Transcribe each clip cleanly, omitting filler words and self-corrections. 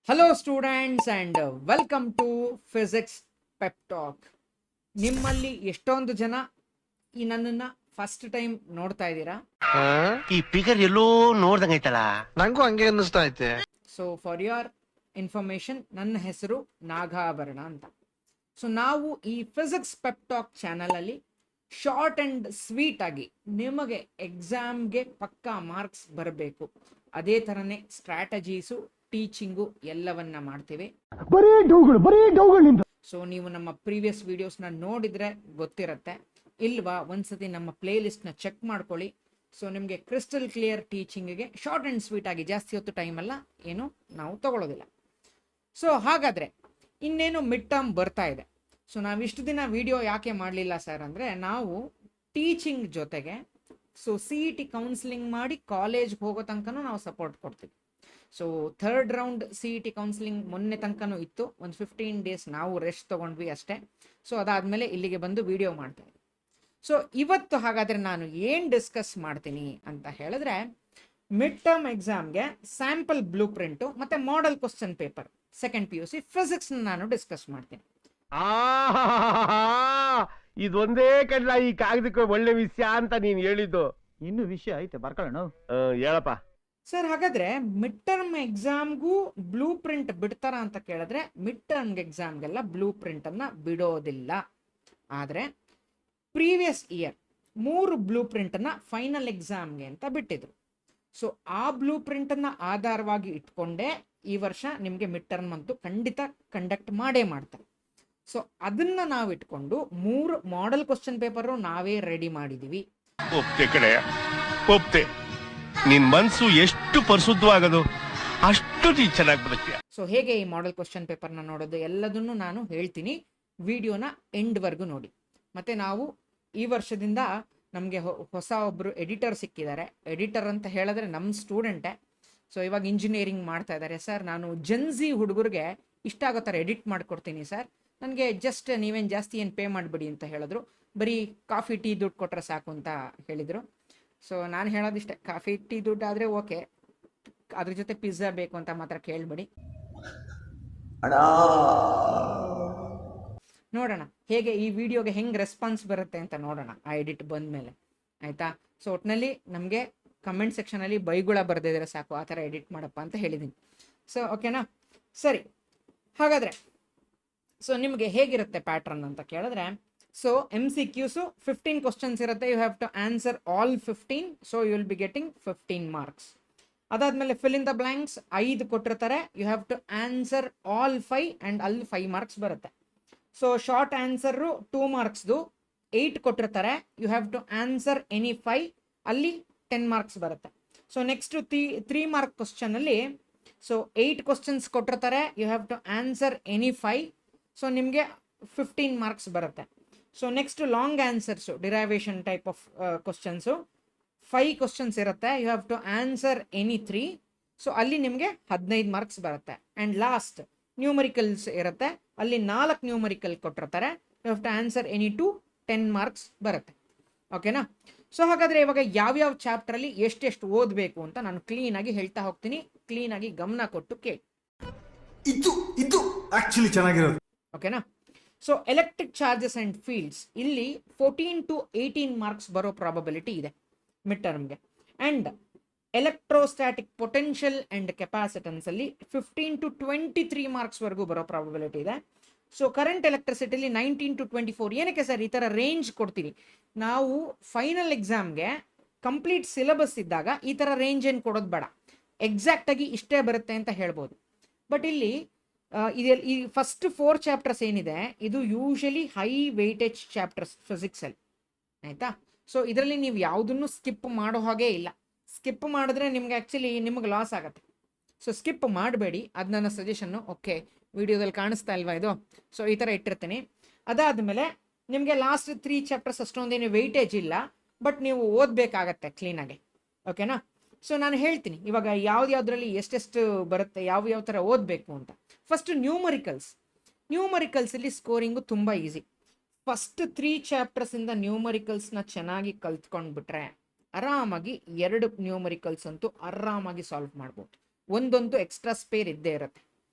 Hello students and welcome to physics pep talk. ನಿಮ್ಮಲ್ಲಿ ಎಷ್ಟೊಂದು ಜನ ಈ ನನ್ನನ್ನು ಫಸ್ಟ್ ಟೈಮ್ ನೋಡ್ತಾ ಇದ್ದೀರಾ. ಈ ಫಿಗರ್ ಎಲ್ಲೋ ನೋಡ್ದಂಗೈತಲ್ಲ. ನಂಗೂ ಹಂಗೆ ಅನ್ನಿಸ್ತಾ ಐತೆ. ಸೊ ಫಾರ್ ಯುವರ್ ಇನ್ಫಾರ್ಮೇಶನ್, ನನ್ನ ಹೆಸರು ನಾಗಾಭರಣ ಅಂತ. ಸೊ ನಾವು ಈ ಫಿಸಿಕ್ಸ್ ಪೆಪ್ ಟಾಕ್ ಚಾನಲಲ್ಲಿ ಶಾರ್ಟ್ ಆ್ಯಂಡ್ ಸ್ವೀಟ್ ಆಗಿ ನಿಮಗೆ ಎಕ್ಸಾಮ್ಗೆ ಪಕ್ಕಾ ಮಾರ್ಕ್ಸ್ ಬರಬೇಕು, ಅದೇ ಥರನೇ ಸ್ಟ್ರಾಟಜೀಸು, ಟೀಚಿಂಗು ಎಲ್ಲವನ್ನ ಮಾಡ್ತೀವಿ. ಸೊ ನೀವು ನಮ್ಮ ಪ್ರೀವಿಯಸ್ ವಿಡಿಯೋಸ್ನ ನೋಡಿದ್ರೆ ಗೊತ್ತಿರುತ್ತೆ, ಇಲ್ವಾ ಒಂದ್ಸತಿ ನಮ್ಮ ಪ್ಲೇ ಲಿಸ್ಟ್ನ ಚೆಕ್ ಮಾಡ್ಕೊಳ್ಳಿ. ಸೊ ನಿಮಗೆ ಕ್ರಿಸ್ಟಲ್ ಕ್ಲಿಯರ್ ಟೀಚಿಂಗಿಗೆ ಶಾರ್ಟ್ ಆ್ಯಂಡ್ ಸ್ವೀಟ್ ಆಗಿ ಜಾಸ್ತಿ ಹೊತ್ತು ಟೈಮೆಲ್ಲ ಏನು ನಾವು ತಗೊಳ್ಳೋದಿಲ್ಲ. ಸೊ ಹಾಗಾದರೆ ಇನ್ನೇನು ಮಿಡ್ ಟರ್ಮ್ ಬರ್ತಾ ಇದೆ. ಸೊ ನಾವಿಷ್ಟು ದಿನ ವಿಡಿಯೋ ಯಾಕೆ ಮಾಡಲಿಲ್ಲ ಸರ್ ಅಂದರೆ, ನಾವು ಟೀಚಿಂಗ್ ಜೊತೆಗೆ ಸೊ CET ಕೌನ್ಸಿಲಿಂಗ್ ಮಾಡಿ ಕಾಲೇಜ್ಗೆ ಹೋಗೋ ತನಕನೂ ನಾವು ಸಪೋರ್ಟ್ ಕೊಡ್ತೀವಿ. So third round CET counselling ಮೊನ್ನೆ ತನಕನೂ ಇತ್ತು, ಒಂದು 15 ಡೇಸ್ ನಾವು ರೆಸ್ಟ್ ತೊಗೊಂಡ್ವಿ ಅಷ್ಟೇ. ಸೊ ಅದಾದಮೇಲೆ ಇಲ್ಲಿಗೆ ಬಂದು ವಿಡಿಯೋ ಮಾಡ್ತೀನಿ. ಸೊ ಇವತ್ತು ಹಾಗಾದರೆ ನಾನು ಏನು ಡಿಸ್ಕಸ್ ಮಾಡ್ತೀನಿ ಅಂತ ಹೇಳಿದ್ರೆ, ಮಿಡ್ ಟರ್ಮ್ ಎಕ್ಸಾಮ್ಗೆ ಸ್ಯಾಂಪಲ್ ಬ್ಲೂ ಪ್ರಿಂಟು ಮತ್ತು model question paper second PUC ಫಿಸಿಕ್ಸ್ನ ನಾನು ಡಿಸ್ಕಸ್ ಮಾಡ್ತೀನಿ. ಇದೊಂದೇ ಕಡ್ಲ ಈ ಕಾಗದಕ್ಕೆ ಒಳ್ಳೆ ವಿಷಯ ಅಂತ ನೀನ್ ಹೇಳಿದ್ದು. ಇನ್ನು ವಿಷಯ ಐತೆ ಬರ್ಕೊಳ್ಳೋಣ. ಹೇಳಪ್ಪ ಸರ್, ಹಾಗಾದರೆ ಮಿಡ್ ಟರ್ಮ್ ಎಕ್ಸಾಮ್ಗೂ ಬ್ಲೂ ಪ್ರಿಂಟ್ ಬಿಡ್ತಾರ ಅಂತ ಕೇಳಿದ್ರೆ, ಮಿಡ್ ಟರ್ಮ್ ಎಕ್ಸಾಮ್ಗೆಲ್ಲ ಬ್ಲೂ ಪ್ರಿಂಟನ್ನು ಬಿಡೋದಿಲ್ಲ. ಆದರೆ ಪ್ರೀವಿಯಸ್ ಇಯರ್ 3 ಬ್ಲೂ ಪ್ರಿಂಟನ್ನು ಫೈನಲ್ ಎಕ್ಸಾಮ್ಗೆ ಅಂತ ಬಿಟ್ಟಿದ್ರು. ಸೊ ಆ ಬ್ಲೂ ಪ್ರಿಂಟನ್ನು ಆಧಾರವಾಗಿ ಇಟ್ಕೊಂಡೇ ಈ ವರ್ಷ ನಿಮಗೆ ಮಿಡ್ ಟರ್ಮ್ ಅಂತೂ ಖಂಡಿತ ಕಂಡಕ್ಟ್ ಮಾಡೇ ಮಾಡ್ತಾರೆ. ಸೊ ಅದನ್ನು ನಾವು ಇಟ್ಕೊಂಡು 3 ಮಾಡೆಲ್ ಕ್ವಶನ್ ಪೇಪರು ನಾವೇ ರೆಡಿ ಮಾಡಿದ್ದೀವಿ. ಒಪ್ತೆ ಕಡೆ ಒಪ್ತೆ. ನಿನ್ ಮನ್ಸು ಎಷ್ಟು ಪರಿಶುದ್ಧವಾಗದು ಅಷ್ಟು ನೀ ಚೆನ್ನಾಗಿ ಬದುಕ್ತೀಯ. ಸೊ ಹೇಗೆ ಈ ಮಾಡೆಲ್ ಕ್ವಶನ್ ಪೇಪರ್ನ ನೋಡೋದು ಎಲ್ಲದನ್ನು ನಾನು ಹೇಳ್ತೀನಿ, ವಿಡಿಯೋನ ಎಂಡ್ವರೆಗೂ ನೋಡಿ. ಮತ್ತು ನಾವು ಈ ವರ್ಷದಿಂದ ನಮಗೆ ಹೊಸ ಒಬ್ಬರು ಎಡಿಟರ್ ಸಿಕ್ಕಿದ್ದಾರೆ. ಎಡಿಟರ್ ಅಂತ ಹೇಳಿದ್ರೆ ನಮ್ಮ ಸ್ಟೂಡೆಂಟೇ. ಸೊ ಇವಾಗ ಇಂಜಿನಿಯರಿಂಗ್ ಮಾಡ್ತಾ ಇದ್ದಾರೆ. ಸರ್, ನಾನು ಜೆನ್ಜಿ ಹುಡುಗರಿಗೆ ಇಷ್ಟ ಆಗೋ ಥರ ಎಡಿಟ್ ಮಾಡಿಕೊಡ್ತೀನಿ ಸರ್, ನನಗೆ ಜಸ್ಟ್ ನೀವೇನು ಜಾಸ್ತಿ ಏನು ಪೇ ಮಾಡಿಬಿಡಿ ಅಂತ ಹೇಳಿದ್ರು. ಬರೀ ಕಾಫಿ ಟೀ ದುಡ್ಡು ಕೊಟ್ಟರೆ ಸಾಕು ಅಂತ ಹೇಳಿದರು. ಸೊ ನಾನು ಹೇಳೋದಿಷ್ಟೇ, ಕಾಫಿ ಟೀ ದುಡ್ಡು ಆದರೆ ಓಕೆ, ಅದ್ರ ಜೊತೆ ಪಿಜ್ಜಾ ಬೇಕು ಅಂತ ಮಾತ್ರ ಕೇಳಬೇಡಿ. ನೋಡೋಣ ಹೇಗೆ ಈ ವಿಡಿಯೋಗೆ ಹೆಂಗೆ ರೆಸ್ಪಾನ್ಸ್ ಬರುತ್ತೆ ಅಂತ ನೋಡೋಣ ಆ ಎಡಿಟ್ ಬಂದಮೇಲೆ, ಆಯಿತಾ. ಸೊ ಒಟ್ಟಿನಲ್ಲಿ ನಮಗೆ ಕಮೆಂಟ್ ಸೆಕ್ಷನಲ್ಲಿ ಬೈಗುಳ ಬರೆದಿದ್ರೆ ಸಾಕು, ಆ ಥರ ಎಡಿಟ್ ಮಾಡಪ್ಪ ಅಂತ ಹೇಳಿದ್ದೀನಿ. ಸೊ ಓಕೆನಾ, ಸರಿ. ಹಾಗಾದರೆ ಸೊ ನಿಮಗೆ ಹೇಗಿರುತ್ತೆ ಪ್ಯಾಟ್ರನ್ ಅಂತ ಕೇಳಿದ್ರೆ, ಸೊ MCQs 15 ಕ್ವಶನ್ಸ್ ಇರುತ್ತೆ. You have to answer all 15. So you will be getting 15 marks. ಅದಾದಮೇಲೆ ಫಿಲ್ ಇನ್ ದ ಬ್ಲ್ಯಾಂಕ್ಸ್ 5 ಕೊಟ್ಟಿರ್ತಾರೆ. You have to answer all 5 and ಅಲ್ಲಿ 5 ಮಾರ್ಕ್ಸ್ ಬರುತ್ತೆ. ಸೊ ಶಾರ್ಟ್ ಆನ್ಸರು 2 ಮಾರ್ಕ್ಸ್ದು 8 ಕೊಟ್ಟಿರ್ತಾರೆ. You have to answer any 5, ಅಲ್ಲಿ 10 marks ಬರುತ್ತೆ. So next 3 mark ಕ್ವಶನಲ್ಲಿ so 8 questions ಕೊಟ್ಟಿರ್ತಾರೆ. You have to answer any 5. So ನಿಮಗೆ 15 ಮಾರ್ಕ್ಸ್ ಬರುತ್ತೆ. So next long answers, derivation type of questions 5 questions ಇರುತ್ತೆ. You have to answer any 3. So ಅಲ್ಲಿ ನಿಮಗೆ 15 marks ಬರುತ್ತೆ. ಆ್ಯಂಡ್ ಲಾಸ್ಟ್ ನ್ಯೂಮರಿಕಲ್ಸ್ ಇರುತ್ತೆ, ಅಲ್ಲಿ 4 ನ್ಯೂಮರಿಕಲ್ ಕೊಟ್ಟಿರ್ತಾರೆ. You have to answer any 2, 10 marks ಬರುತ್ತೆ. ಓಕೆನಾ. ಸೊ ಹಾಗಾದರೆ ಇವಾಗ ಯಾವ್ಯಾವ ಚಾಪ್ಟ್ರಲ್ಲಿ ಎಷ್ಟೆಷ್ಟು ಓದಬೇಕು ಅಂತ ನಾನು ಕ್ಲೀನಾಗಿ ಹೇಳ್ತಾ ಹೋಗ್ತೀನಿ. ಕ್ಲೀನಾಗಿ ಗಮನ ಕೊಟ್ಟು ಕೇಳಿ. ಇದು ಆಕ್ಚುಲಿ ಚೆನ್ನಾಗಿರೋದು. ಓಕೆನಾ. So electric charges and fields, ಇಲ್ಲಿ 14 to 18 ಮಾರ್ಕ್ಸ್ ಬರೋ ಪ್ರಾಬಬಿಲಿಟಿ ಇದೆ ಮಿಡ್ ಟರ್ಮ್ಗೆ. ಆ್ಯಂಡ್ ಎಲೆಕ್ಟ್ರೋಸ್ಟ್ಯಾಟಿಕ್ ಪೊಟೆನ್ಷಿಯಲ್ ಆ್ಯಂಡ್ ಕೆಪಾಸಿಟನ್ಸಲ್ಲಿ 15 to 23 ಮಾರ್ಕ್ಸ್ವರೆಗೂ ಬರೋ ಪ್ರಾಬಬಿಲಿಟಿ ಇದೆ. ಸೊ ಕರೆಂಟ್ ಎಲೆಕ್ಟ್ರಿಸಿಟಿಲಿ 19 to 24. ಏನಕ್ಕೆ ಸರ್ ಈ ಥರ ರೇಂಜ್ ಕೊಡ್ತೀವಿ? ನಾವು ಫೈನಲ್ ಎಕ್ಸಾಮ್ಗೆ ಕಂಪ್ಲೀಟ್ ಸಿಲೆಬಸ್ ಇದ್ದಾಗ ಈ ಥರ ರೇಂಜ್ ಏನು ಕೊಡೋದು ಬೇಡ, ಎಕ್ಸಾಕ್ಟಾಗಿ ಇಷ್ಟೇ ಬರುತ್ತೆ ಅಂತ ಹೇಳ್ಬೋದು. ಬಟ್ ಇಲ್ಲಿ ಈ ಫಸ್ಟ್ 4 ಚಾಪ್ಟರ್ಸ್ ಏನಿದೆ, ಇದು ಯೂಶಲಿ ಹೈ ವೆಯ್ಟೇಜ್ ಚಾಪ್ಟರ್ಸ್ ಫಿಸಿಕ್ಸಲ್ಲಿ, ಆಯಿತಾ. ಸೊ ಇದರಲ್ಲಿ ನೀವು ಯಾವುದನ್ನು ಸ್ಕಿಪ್ ಮಾಡೋ ಹಾಗೆ ಇಲ್ಲ. ಸ್ಕಿಪ್ ಮಾಡಿದ್ರೆ ನಿಮ್ಗೆ ಆ್ಯಕ್ಚುಲಿ ನಿಮಗೆ ಲಾಸ್ ಆಗುತ್ತೆ. ಸೊ ಸ್ಕಿಪ್ ಮಾಡಬೇಡಿ, ಅದು ನನ್ನ ಸಜೆಷನ್ನು. ಓಕೆ, ವಿಡಿಯೋದಲ್ಲಿ ಕಾಣಿಸ್ತಾ ಇಲ್ವಾ ಇದು? ಸೊ ಈ ಥರ ಇಟ್ಟಿರ್ತೀನಿ. ಅದಾದಮೇಲೆ ನಿಮಗೆ ಲಾಸ್ಟ್ 3 ಚಾಪ್ಟರ್ಸ್ ಅಷ್ಟೊಂದೇನು ವೆಯ್ಟೇಜ್ ಇಲ್ಲ, ಬಟ್ ನೀವು ಓದಬೇಕಾಗತ್ತೆ ಕ್ಲೀನಾಗಿ. ಓಕೆನಾ. ಸೊ ನಾನು ಹೇಳ್ತೀನಿ ಇವಾಗ ಯಾವುದ್ಯಾವುದರಲ್ಲಿ ಎಷ್ಟೆಷ್ಟು ಬರುತ್ತೆ, ಯಾವ ಥರ ಓದಬೇಕು ಅಂತ. ಫಸ್ಟು ನ್ಯೂಮರಿಕಲ್ಸಲ್ಲಿ ಸ್ಕೋರಿಂಗು ತುಂಬ ಈಸಿ. ಫಸ್ಟ್ 3 ಚಾಪ್ಟರ್ಸಿಂದ ನ್ಯೂಮರಿಕಲ್ಸ್ನ ಚೆನ್ನಾಗಿ ಕಲ್ತ್ಕೊಂಡ್ಬಿಟ್ರೆ ಆರಾಮಾಗಿ 2 ನ್ಯೂಮರಿಕಲ್ಸ್ ಅಂತೂ ಆರಾಮಾಗಿ ಸಾಲ್ವ್ ಮಾಡ್ಬೋದು. ಒಂದಂತೂ ಎಕ್ಸ್ಟ್ರಾ ಸ್ಪೇರ್ ಇದ್ದೇ ಇರುತ್ತೆ.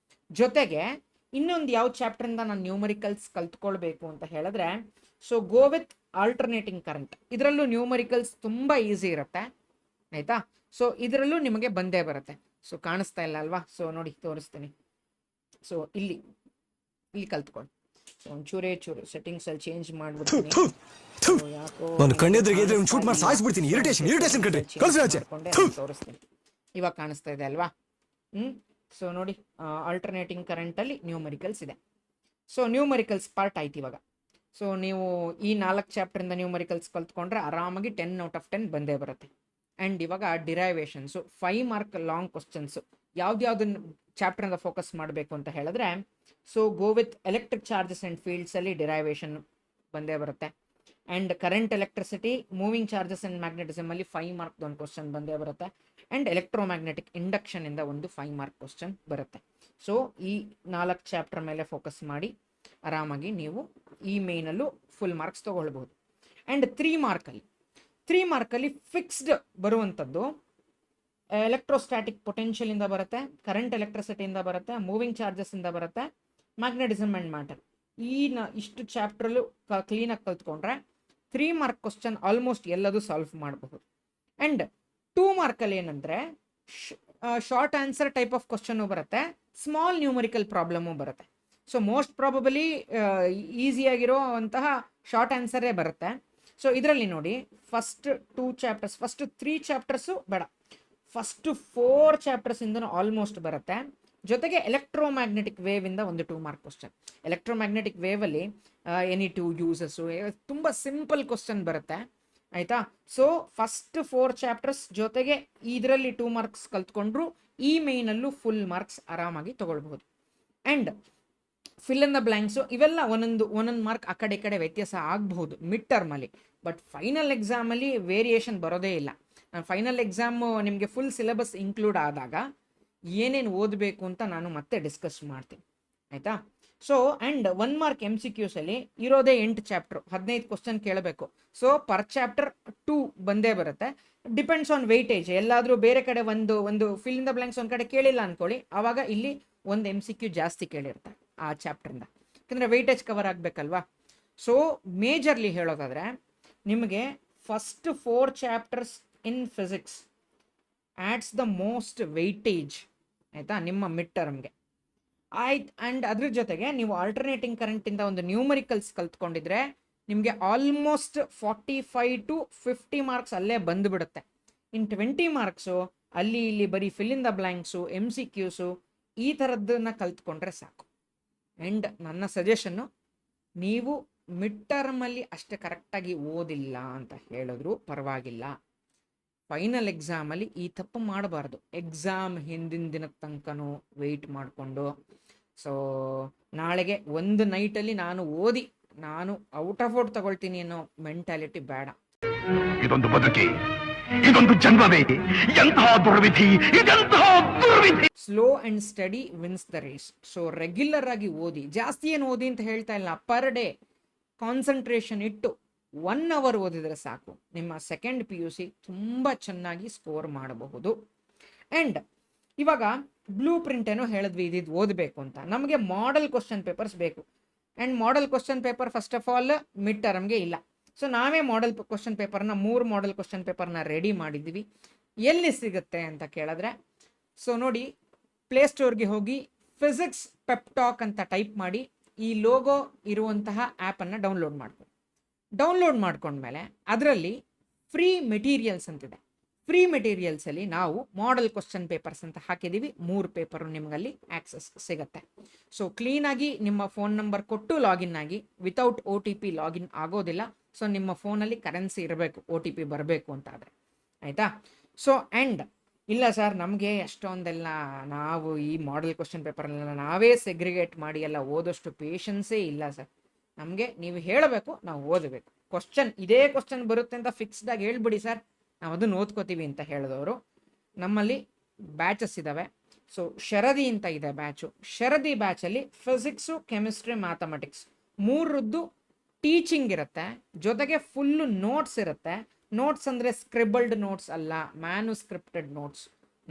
ಜೊತೆಗೆ ಇನ್ನೊಂದು ಯಾವ ಚಾಪ್ಟರಿಂದ ನಾನು ನ್ಯೂಮರಿಕಲ್ಸ್ ಕಲ್ತ್ಕೊಳ್ಬೇಕು ಅಂತ ಹೇಳಿದ್ರೆ, so go with alternating current. ಇದರಲ್ಲೂ ನ್ಯೂಮರಿಕಲ್ಸ್ ತುಂಬ ಈಸಿ ಇರುತ್ತೆ ಆಯಿತಾ. ಸೊ ಇದರಲ್ಲೂ ನಿಮಗೆ ಬಂದೇ ಬರುತ್ತೆ. ಸೊ ಕಾಣಿಸ್ತಾ ಇಲ್ಲ ಅಲ್ವಾ? ಸೊ ನೋಡಿ ತೋರಿಸ್ತೀನಿ. ಸೊ ಇಲ್ಲಿ ಕಲ್ತ್ಕೊಳ್ಳಿ. ಸೊ ಒಂಚೂರೇ ಚೂರು ಸೆಟ್ಟಿಂಗ್ಸಲ್ಲಿ ಚೇಂಜ್ ಮಾಡಿಬಿಡ್ತೀನಿ. ನಾನು ಕಣ್ಣೆದ್ರಿಗೆ ಇದ್ರೆ ಶೂಟ್ ಮಾಡಿ ಸಾಯಿಸ್ಬಿಡ್ತೀನಿ. ಇರಿಟೇಷನ್ ಕಟ್ರಿ ಕಳ್ಸಿ ಆಚೆ. ತೋರಿಸ್ತೀನಿ. ಇವಾಗ ಕಾಣಿಸ್ತಾ ಇದೆ ಅಲ್ವಾ? ಸೊ ನೋಡಿ, ಆಲ್ಟರ್ನೇಟಿಂಗ್ ಕರೆಂಟಲ್ಲಿ ನ್ಯೂಮರಿಕಲ್ಸ್ ಇದೆ. ಸೊ ನ್ಯೂಮರಿಕಲ್ಸ್ ಪಾರ್ಟ್ ಆಯ್ತು ಇವಾಗ. ಸೊ ನೀವು ಈ 4 ಚಾಪ್ಟರಿಂದ ನ್ಯೂಮರಿಕಲ್ಸ್ ಕಲ್ತ್ಕೊಂಡ್ರೆ ಆರಾಮಾಗಿ 10 ಔಟ್ ಆಫ್ 10 ಬಂದೇ ಬರುತ್ತೆ. ಆ್ಯಂಡ್ ಇವಾಗ ಡಿರೈವೇಷನ್ಸು 5 ಮಾರ್ಕ್ ಲಾಂಗ್ ಕ್ವಶನ್ಸು ಯಾವ್ದ್ಯಾವ್ದನ್ನು ಚಾಪ್ಟರಿಂದ ಫೋಕಸ್ ಮಾಡಬೇಕು ಅಂತ ಹೇಳಿದ್ರೆ, so go with electric charges and ಫೀಲ್ಡ್ಸಲ್ಲಿ ಡಿರೈವೇಷನ್ ಬಂದೇ ಬರುತ್ತೆ. And current electricity, moving charges and ಮ್ಯಾಗ್ನೆಟಿಸಮಲ್ಲಿ 5 ಮಾರ್ಕ್ದು ಒಂದು ಕ್ವಶನ್ ಬಂದೇ ಬರುತ್ತೆ. ಆ್ಯಂಡ್ ಎಲೆಕ್ಟ್ರೋಮ್ಯಾಗ್ನೆಟಿಕ್ ಇಂಡಕ್ಷನಿಂದ ಒಂದು 5 ಮಾರ್ಕ್ ಕ್ವಶನ್ ಬರುತ್ತೆ. ಸೊ ಈ 4 ಚಾಪ್ಟರ್ ಮೇಲೆ ಫೋಕಸ್ ಮಾಡಿ ಆರಾಮಾಗಿ ನೀವು ಈ ಮೇಯ್ನಲ್ಲೂ ಫುಲ್ ಮಾರ್ಕ್ಸ್ ತೊಗೊಳ್ಬೋದು. ಆ್ಯಂಡ್ 3 ಮಾರ್ಕಲ್ಲಿ ಫಿಕ್ಸ್ಡ್ ಬರುವಂಥದ್ದು ಎಲೆಕ್ಟ್ರೋಸ್ಟ್ಯಾಟಿಕ್ ಪೊಟೆನ್ಷಿಯಲಿಂದ ಬರುತ್ತೆ, ಕರೆಂಟ್ ಎಲೆಕ್ಟ್ರಿಸಿಟಿಯಿಂದ ಬರುತ್ತೆ, ಮೂವಿಂಗ್ ಚಾರ್ಜಸ್ಸಿಂದ ಬರುತ್ತೆ, ಮ್ಯಾಗ್ನೆಟಿಸಮ್ ಆ್ಯಂಡ್ ಮ್ಯಾಟರ್. ಇಷ್ಟು ಚಾಪ್ಟ್ರಲ್ಲೂ ಕ್ಲೀನಾಗಿ ಕಲ್ತ್ಕೊಂಡ್ರೆ 3 ಮಾರ್ಕ್ ಕ್ವಶನ್ ಆಲ್ಮೋಸ್ಟ್ ಎಲ್ಲದೂ ಸಾಲ್ವ್ ಮಾಡಬಹುದು. ಆ್ಯಂಡ್ 2 ಮಾರ್ಕಲ್ಲಿ ಏನಂದರೆ short answer type of question ಬರುತ್ತೆ, ಸ್ಮಾಲ್ ನ್ಯೂಮರಿಕಲ್ ಪ್ರಾಬ್ಲಮ್ಮು ಬರುತ್ತೆ. ಸೊ ಮೋಸ್ಟ್ ಪ್ರಾಬಬಲಿ ಈಸಿಯಾಗಿರೋ ಅಂತಹ ಶಾರ್ಟ್ ಆನ್ಸರೇ ಬರುತ್ತೆ. ಸೊ ಇದರಲ್ಲಿ ನೋಡಿ, ಫಸ್ಟ್ 3 ಚಾಪ್ಟರ್ಸು ಬೇಡ, ಫಸ್ಟ್ 4 ಚಾಪ್ಟರ್ಸಿಂದನೂ ಆಲ್ಮೋಸ್ಟ್ ಬರುತ್ತೆ. ಜೊತೆಗೆ ಎಲೆಕ್ಟ್ರೋಮ್ಯಾಗ್ನೆಟಿಕ್ ವೇವಿಂದ ಒಂದು 2 ಮಾರ್ಕ್ ಕ್ವಶನ್. ಎಲೆಕ್ಟ್ರೋಮ್ಯಾಗ್ನೆಟಿಕ್ ವೇವಲ್ಲಿ ಎನಿ 2 ಯೂಸಸ್ಸು ತುಂಬ ಸಿಂಪಲ್ ಕ್ವಶನ್ ಬರುತ್ತೆ ಆಯಿತಾ. ಸೊ ಫಸ್ಟ್ 4 ಚಾಪ್ಟರ್ಸ್ ಜೊತೆಗೆ ಇದರಲ್ಲಿ 2 ಮಾರ್ಕ್ಸ್ ಕಲ್ತ್ಕೊಂಡ್ರು ಈ ಮೇಯ್ನಲ್ಲೂ ಫುಲ್ ಮಾರ್ಕ್ಸ್ ಆರಾಮಾಗಿ ತೊಗೊಳ್ಬಹುದು. And fill in the blanks ಇವೆಲ್ಲ ಒಂದೊಂದು ಮಾರ್ಕ್ ಆ ಕಡೆ ಈ ಕಡೆ ವ್ಯತ್ಯಾಸ ಆಗಬಹುದು ಮಿಡ್ ಟರ್ಮಲ್ಲಿ. ಬಟ್ ಫೈನಲ್ ಎಕ್ಸಾಮಲ್ಲಿ ವೇರಿಯೇಷನ್ ಬರೋದೇ ಇಲ್ಲ. ನಾನು ಫೈನಲ್ ಎಕ್ಸಾಮು ನಿಮಗೆ ಫುಲ್ ಸಿಲೆಬಸ್ ಇನ್ಕ್ಲೂಡ್ ಆದಾಗ ಏನೇನು ಓದಬೇಕು ಅಂತ ನಾನು ಮತ್ತೆ ಡಿಸ್ಕಸ್ ಮಾಡ್ತೀನಿ ಆಯಿತಾ. ಸೊ ಆ್ಯಂಡ್ 1 ಮಾರ್ಕ್ MCQಸಲ್ಲಿ ಇರೋದೇ 8 ಚಾಪ್ಟ್ರು, 15 ಕ್ವಶನ್ ಕೇಳಬೇಕು. ಸೊ ಪರ್ ಚಾಪ್ಟರ್ 2 ಬಂದೇ ಬರುತ್ತೆ. Depends on weightage. ಎಲ್ಲಾದರೂ ಬೇರೆ ಕಡೆ ಒಂದು ಫಿಲ್ ಇನ್ ದ ಬ್ಲ್ಯಾಂಕ್ಸ್ ಒಂದು ಕಡೆ ಕೇಳಿಲ್ಲ ಅಂದ್ಕೊಳ್ಳಿ, ಆವಾಗ ಇಲ್ಲಿ ಒಂದು MCQ ಜಾಸ್ತಿ ಕೇಳಿರ್ತಾರೆ ಆ ಚಾಪ್ಟ್ರಿಂದ, ಯಾಕಂದರೆ ವೆಯ್ಟೇಜ್ ಕವರ್ ಆಗಬೇಕಲ್ವಾ. ಸೊ ಮೇಜರ್ಲಿ ಹೇಳೋದಾದರೆ ನಿಮಗೆ first 4 chapters in physics ads the most weightage ಆಯಿತಾ ನಿಮ್ಮ ಮಿಡ್ ಟರ್ಮ್ಗೆ ಆಯ್ತು. ಆ್ಯಂಡ್ ಅದ್ರ ಜೊತೆಗೆ ನೀವು ಆಲ್ಟರ್ನೇಟಿಂಗ್ ಕರೆಂಟಿಂದ ಒಂದು ನ್ಯೂಮರಿಕಲ್ಸ್ ಕಲ್ತ್ಕೊಂಡಿದ್ರೆ ನಿಮಗೆ ಆಲ್ಮೋಸ್ಟ್ 45 to 50 ಮಾರ್ಕ್ಸ್ ಅಲ್ಲೇ ಬಂದುಬಿಡುತ್ತೆ. ಇನ್ 20 ಮಾರ್ಕ್ಸು ಅಲ್ಲಿ ಇಲ್ಲಿ ಬರೀ ಫಿಲ್ ಇನ್ ದ ಬ್ಲ್ಯಾಂಕ್ಸು MCQಸು ಈ ಥರದ್ದನ್ನು ಕಲ್ತ್ಕೊಂಡ್ರೆ ಸಾಕು. ಆ್ಯಂಡ್ ನನ್ನ ಸಜೆಷನ್ನು, ನೀವು ಮಿಡ್ ಟರ್ಮಲ್ಲಿ ಅಷ್ಟೇ ಕರೆಕ್ಟಾಗಿ ಓದಿಲ್ಲ ಅಂತ ಹೇಳಿದ್ರು ಪರವಾಗಿಲ್ಲ, ಫೈನಲ್ ಎಕ್ಸಾಮಲ್ಲಿ ಈ ತಪ್ಪು ಮಾಡಬಾರ್ದು. ಎಕ್ಸಾಮ್ ಹಿಂದಿನ ದಿನದ ತನಕನೂ ವೆಯ್ಟ್ ಮಾಡಿಕೊಂಡು ಸೊ ನಾಳೆಗೆ ಒಂದು ನೈಟಲ್ಲಿ ನಾನು ಓದಿ ನಾನು ಔಟ್ ಆಫ್ ಔಟ್ ತಗೊಳ್ತೀನಿ ಅನ್ನೋ ಮೆಂಟಾಲಿಟಿ ಬೇಡ. ಇದೊಂದು ಬದುಕಿ, ಇದೊಂದು ಜನ್ಮವೇ, ಎಂತಹ ದುರ್ವಿಧಿ, ಇದೆಂತಹ ದುರ್ವಿಧಿ. Slow and steady wins the race. So regular ಆಗಿ ಓದಿ, ಜಾಸ್ತಿ ಏನು ಓದಿ ಅಂತ ಹೇಳ್ತಾ ಇಲ್ಲ, ಪರ್ ಡೇ ಕಾನ್ಸಂಟ್ರೇಷನ್ ಇಟ್ಟು 1 hour ಓದಿದರೆ ಸಾಕು, ನಿಮ್ಮ ಸೆಕೆಂಡ್ PUC ತುಂಬ ಚೆನ್ನಾಗಿ ಸ್ಕೋರ್ ಮಾಡಬಹುದು. ಆ್ಯಂಡ್ ಇವಾಗ ಬ್ಲೂ ಪ್ರಿಂಟ್ ಏನೋ ಹೇಳಿದ್ವಿ ಇದು ಓದಬೇಕು ಅಂತ, ನಮಗೆ ಮಾಡೆಲ್ ಕ್ವಶನ್ ಪೇಪರ್ಸ್ ಬೇಕು. And model question paper first of all mid ಟರ್ಮ್ಗೆ ಇಲ್ಲ. ಸೊ ನಾವೇ ಮಾಡೆಲ್ ಕ್ವಶನ್ ಪೇಪರ್ನ 3 ಮಾಡೆಲ್ ಕ್ವಶನ್ ಪೇಪರ್ನ ರೆಡಿ ಮಾಡಿದ್ದೀವಿ. ಎಲ್ಲಿ ಸಿಗುತ್ತೆ ಅಂತ ಕೇಳಿದ್ರೆ, ಸೊ ನೋಡಿ, ಪ್ಲೇಸ್ಟೋರ್ಗೆ ಹೋಗಿ ಫಿಸಿಕ್ಸ್ ಪೆಪ್ಟಾಕ್ ಅಂತ ಟೈಪ್ ಮಾಡಿ ಈ ಲೋಗೋ ಇರುವಂತಹ ಆ್ಯಪನ್ನು ಡೌನ್ಲೋಡ್ ಮಾಡ್ಕೊಂಡ್ಮೇಲೆ ಅದರಲ್ಲಿ ಫ್ರೀ ಮೆಟೀರಿಯಲ್ಸ್ ಅಂತಿದೆ. ಫ್ರೀ ಮೆಟೀರಿಯಲ್ಸಲ್ಲಿ ನಾವು ಮಾಡೆಲ್ ಕ್ವಶನ್ ಪೇಪರ್ಸ್ ಅಂತ ಹಾಕಿದ್ದೀವಿ. 3 ಪೇಪರು ನಿಮಗಲ್ಲಿ ಆಕ್ಸೆಸ್ ಸಿಗುತ್ತೆ. ಸೊ ಕ್ಲೀನಾಗಿ ನಿಮ್ಮ ಫೋನ್ ನಂಬರ್ ಕೊಟ್ಟು ಲಾಗಿನ್ ಆಗಿ, ವಿತೌಟ್ OTP ಲಾಗಿನ್ ಆಗೋದಿಲ್ಲ. ಸೊ ನಿಮ್ಮ ಫೋನಲ್ಲಿ ಕರೆನ್ಸಿ ಇರಬೇಕು OTP ಬರಬೇಕು ಅಂತ ಆದರೆ ಆಯಿತಾ. ಸೊ ಆ್ಯಂಡ್ ಇಲ್ಲ ಸರ್ ನಮಗೆ ಅಷ್ಟೊಂದೆಲ್ಲ ನಾವು ಈ ಮಾಡೆಲ್ ಕ್ವಶನ್ ಪೇಪರ್ನೆಲ್ಲ ನಾವೇ ಸೆಗ್ರಿಗೇಟ್ ಮಾಡಿ ಎಲ್ಲ ಓದೋಷ್ಟು ಪೇಷನ್ಸೇ ಇಲ್ಲ ಸರ್, ನಮಗೆ ನೀವು ಹೇಳಬೇಕು, ನಾವು ಓದಬೇಕು. ಇದೇ ಕ್ವಶನ್ ಬರುತ್ತೆ ಅಂತ ಫಿಕ್ಸ್ಡಾಗಿ ಹೇಳ್ಬಿಡಿ ಸರ್, ನಾವು ಅದನ್ನು ಓದ್ಕೋತೀವಿ ಅಂತ ಹೇಳಿದವರು ನಮ್ಮಲ್ಲಿ ಬ್ಯಾಚಸ್ ಇದ್ದಾವೆ. ಸೊ ಶರದಿ ಅಂತ ಇದೆ ಬ್ಯಾಚು. ಶರದಿ ಬ್ಯಾಚಲ್ಲಿ ಫಿಸಿಕ್ಸು, ಕೆಮಿಸ್ಟ್ರಿ, ಮ್ಯಾಥಮೆಟಿಕ್ಸ್ 3ರದ್ದು ಟೀಚಿಂಗ್ ಇರುತ್ತೆ, ಜೊತೆಗೆ ಫುಲ್ಲು ನೋಟ್ಸ್ ಇರುತ್ತೆ. ನೋಟ್ಸ್ ಅಂದರೆ ಸ್ಕ್ರಿಬಲ್ಡ್ ನೋಟ್ಸ್ ಅಲ್ಲ, ಮ್ಯಾನುಸ್ಕ್ರಿಪ್ಟೆಡ್ ನೋಟ್ಸ್.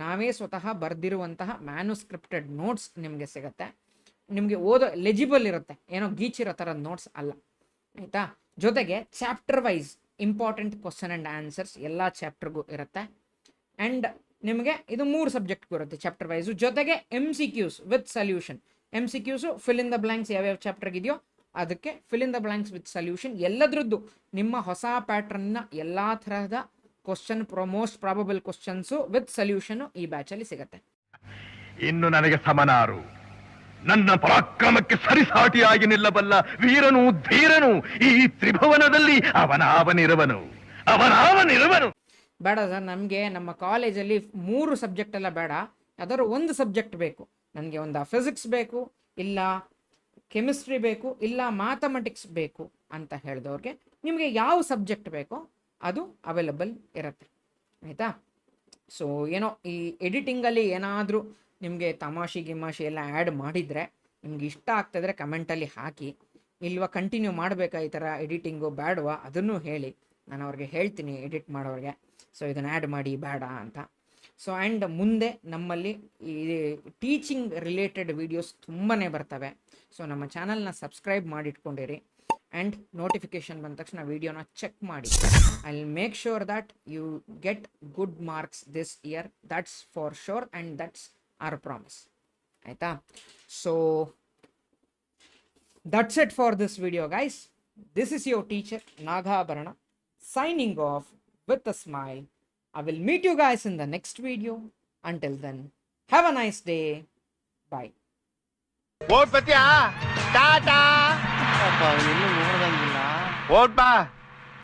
ನಾವೇ ಸ್ವತಃ ಬರೆದಿರುವಂತಹ ಮ್ಯಾನುಸ್ಕ್ರಿಪ್ಟೆಡ್ ನೋಟ್ಸ್ ನಿಮಗೆ ಸಿಗುತ್ತೆ. ನಿಮಗೆ ಓದೋ ಲೆಜಿಬಲ್ ಇರುತ್ತೆ, ಏನೋ ಗೀಚಿರೋ ಥರದ ನೋಟ್ಸ್ ಅಲ್ಲ, ಆಯಿತಾ. ಜೊತೆಗೆ chapter wise important question and answers ಎಲ್ಲ ಚಾಪ್ಟರ್ಗೂ ಇರುತ್ತೆ. ಆ್ಯಂಡ್ ನಿಮಗೆ ಇದು 3 ಸಬ್ಜೆಕ್ಟ್ಗೂ ಇರುತ್ತೆ ಚಾಪ್ಟರ್ ವೈಸು. ಜೊತೆಗೆ MCQs ವಿತ್ ಸೊಲ್ಯೂಷನ್. MCQಸು ಫಿಲ್ ಇನ್ ದ ಬ್ಲ್ಯಾಂಕ್ಸ್ ಯಾವ್ಯಾವ ಚಾಪ್ಟರ್ಗಿದೆಯೋ ಅದಕ್ಕೆ fill in the blanks with solution. ಎಲ್ಲದ್ರದ್ದು ನಿಮ್ಮ ಹೊಸ ಪ್ಯಾಟ್ರನ್ನ ಎಲ್ಲ ತರಹದ question, most probable questions with solution ಈ ಬ್ಯಾಚಲ್ಲಿ ಸಿಗುತ್ತೆ. ಇನ್ನು ನನಗೆ ಸಮನಾರು, ನನ್ನ ಪರಾಕ್ರಮಕ್ಕೆ ಸರಿಸಾಟಿಯಾಗಿ ನಿಲ್ಲಬಲ್ಲ ವೀರನು ಧೀರನು ಈ ತ್ರಿಭುವನದಲ್ಲಿ ಅವನಾವನಿರುವನು. ಬೇಡ ಸರ್, ನಮಗೆ ನಮ್ಮ ಕಾಲೇಜಲ್ಲಿ 3 ಸಬ್ಜೆಕ್ಟ್ ಎಲ್ಲ ಬೇಡ, ಯಾವ್ದಾದ್ರು ಒಂದು ಸಬ್ಜೆಕ್ಟ್ ಬೇಕು. ನನಗೆ ಒಂದು ಫಿಸಿಕ್ಸ್ ಬೇಕು, ಇಲ್ಲ ಕೆಮಿಸ್ಟ್ರಿ ಬೇಕು, ಇಲ್ಲ ಮ್ಯಾಥಮೆಟಿಕ್ಸ್ ಬೇಕು ಅಂತ ಹೇಳಿದವ್ರಿಗೆ ನಿಮಗೆ ಯಾವ ಸಬ್ಜೆಕ್ಟ್ ಬೇಕೋ ಅದು ಅವೈಲಬಲ್ ಇರುತ್ತೆ, ಆಯಿತಾ. ಸೊ ಏನೋ ಈ ಎಡಿಟಿಂಗಲ್ಲಿ ಏನಾದರೂ ನಿಮಗೆ ತಮಾಷೆ ಗಿಮಾಷೆ ಎಲ್ಲ ಆ್ಯಡ್ ಮಾಡಿದರೆ ನಿಮ್ಗೆ ಇಷ್ಟ ಆಗ್ತಾಯಿದ್ರೆ ಕಮೆಂಟಲ್ಲಿ ಹಾಕಿ, ಇಲ್ವಾ ಕಂಟಿನ್ಯೂ ಮಾಡಬೇಕಾ ಈ ಥರ ಎಡಿಟಿಂಗು ಬೇಡವಾ ಅದನ್ನು ಹೇಳಿ, ನಾನು ಅವ್ರಿಗೆ ಹೇಳ್ತೀನಿ ಎಡಿಟ್ ಮಾಡೋರಿಗೆ, ಸೊ ಇದನ್ನು ಆ್ಯಡ್ ಮಾಡಿ ಬೇಡ ಅಂತ. ಸೊ ಆ್ಯಂಡ್ ಮುಂದೆ ನಮ್ಮಲ್ಲಿ ಈ ಟೀಚಿಂಗ್ ರಿಲೇಟೆಡ್ ವೀಡಿಯೋಸ್ ತುಂಬಾ ಬರ್ತವೆ. ಸೊ ನಮ್ಮ ಚಾನಲ್ನ ಸಬ್ಸ್ಕ್ರೈಬ್ ಮಾಡಿಟ್ಕೊಂಡಿರಿ ಆ್ಯಂಡ್ ನೋಟಿಫಿಕೇಷನ್ ಬಂದ ತಕ್ಷಣ ವೀಡಿಯೋನ ಚೆಕ್ ಮಾಡಿ. I will make sure that you get good marks this year, that's for sure and that's our promise, ಆಯಿತಾ. So that's it for this video guys. This is your teacher Nagabharana signing off with a smile. I will meet you guys in the next video. Until then, have a nice day. Bye. ಓಟ್ ಬತ್ತೀಯಾ? ಟಾಟಾ. ಎಲ್ಲೂ ನೋಡ್ದಂಗಿಲ್ಲ. Vote ಬಾ.